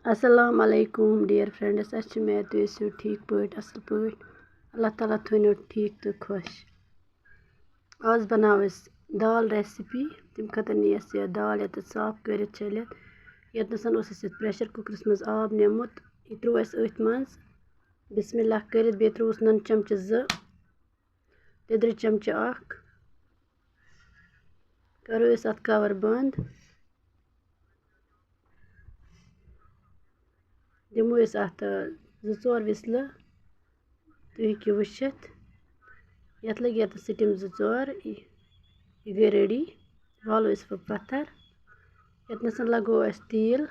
अस्सलाम वालेकुम dear friends में तुम ٲسِو ठीक पٲٹھۍ असल पٲٹھۍ अल्लाह ताला थोनो ठीक तो खुश। आज बनाओ दाल रेसिपी तम खतर नी ये दाल ये साफ कर छलित यतनसन प्रेशर कुकरस मज आब निमुत यह त्रो अथ मज बिस्मिल्लाह कर बे त्रोस नन चमच 2 लिद्र चमच 1 करो अत कवर बंद दिमो अत 2-4 विसल तुम हेकि वुचित यत लगे ये स्टिम 2-4 यह गई रेडी वालो पत्थर यतनसन लगो तेल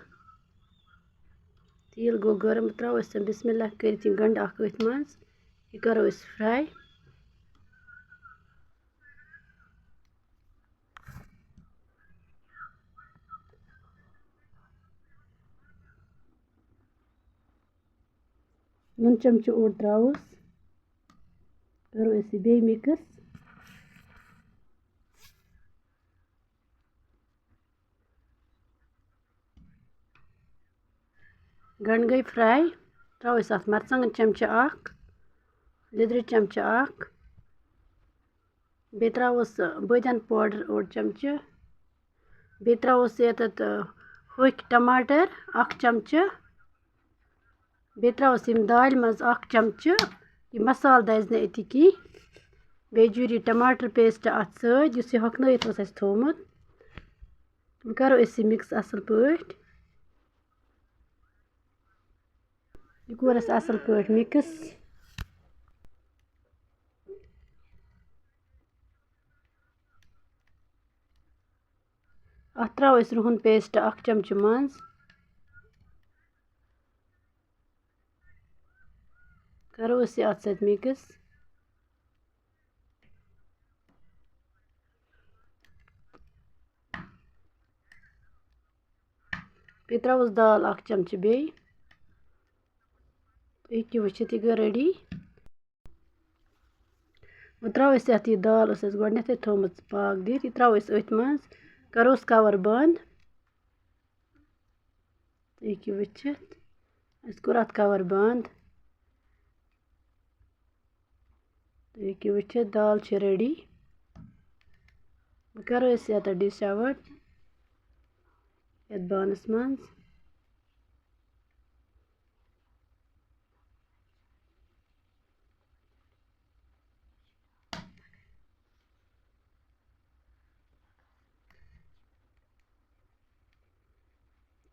गो गर्म त्रो बिस्मिल्लाह कर गंड अथ मज यह करो फ्राई नुन चमच ओड त्रोस करो बे मिक्स गंड गई फ्राई त्रोस अत मरचांगन चमच 1 लिद्र चमच 1 बे त्रोस बदियन पाउडर ओड चमच बे त्रोस ये होक टमाटर 1 चमच बे त्रोस दाल मज 1 चमच यह मसाल दज ना अति की बे जुर टमाटर पेस्ट अत सत हकनत थोमुत करो मिक्स असल पट यह कोर असल पट मिक्स अत त्रो रुहन पेस्ट 1 चमच मज करो अत मिक्स बे त्रोस दाल 1 चमच बे हेकि वुचित यह गई रेडी वो त्रोस अत यह दाल गोडनथ थोमुत पाक दित यह त्रोस अथ मज करोस कवर बंद तुम हेकि वुचित कोर अत कवर बंद तुम हेकि वुचित दाल रेडी करो अत डिश आउट ये बानस मज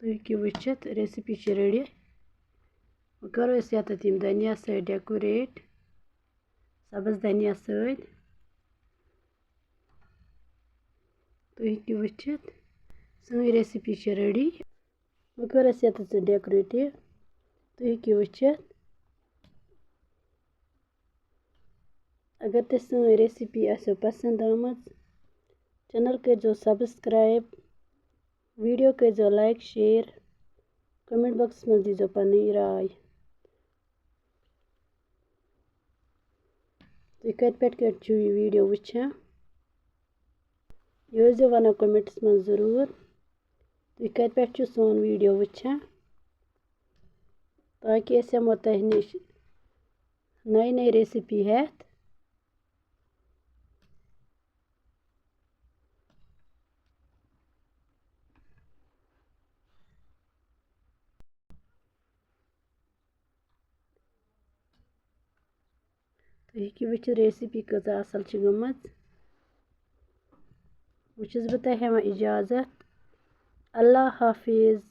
तुम हेकि वुचित रेसिपी रेडी करो अत धनिया सत डेकोरेट सब्ज धनिया सत तुम हेकि वुचित सही रेसिपी रेडी कर अत डेकोरेटिव तुम हेकि वुचित अगर तुम सही रेसिपी आसो पसंद आमज चैनल करो सब्सक्राइब वीडियो करो लाइक शेयर कमेंट बॉक्स में दीजो पनी राय तुम कत पे वीडियो वुचान यह वन कमेंट्स में जरूर तुम कत पे सोन वीडियो वुचान ताकि अस यमो तह निश नई नई रेसिपी हेत तुम हेकि वुचित रेसिपी कजा असल गमज वुचस बह तह इजाज़त अल्लाह हाफिज़।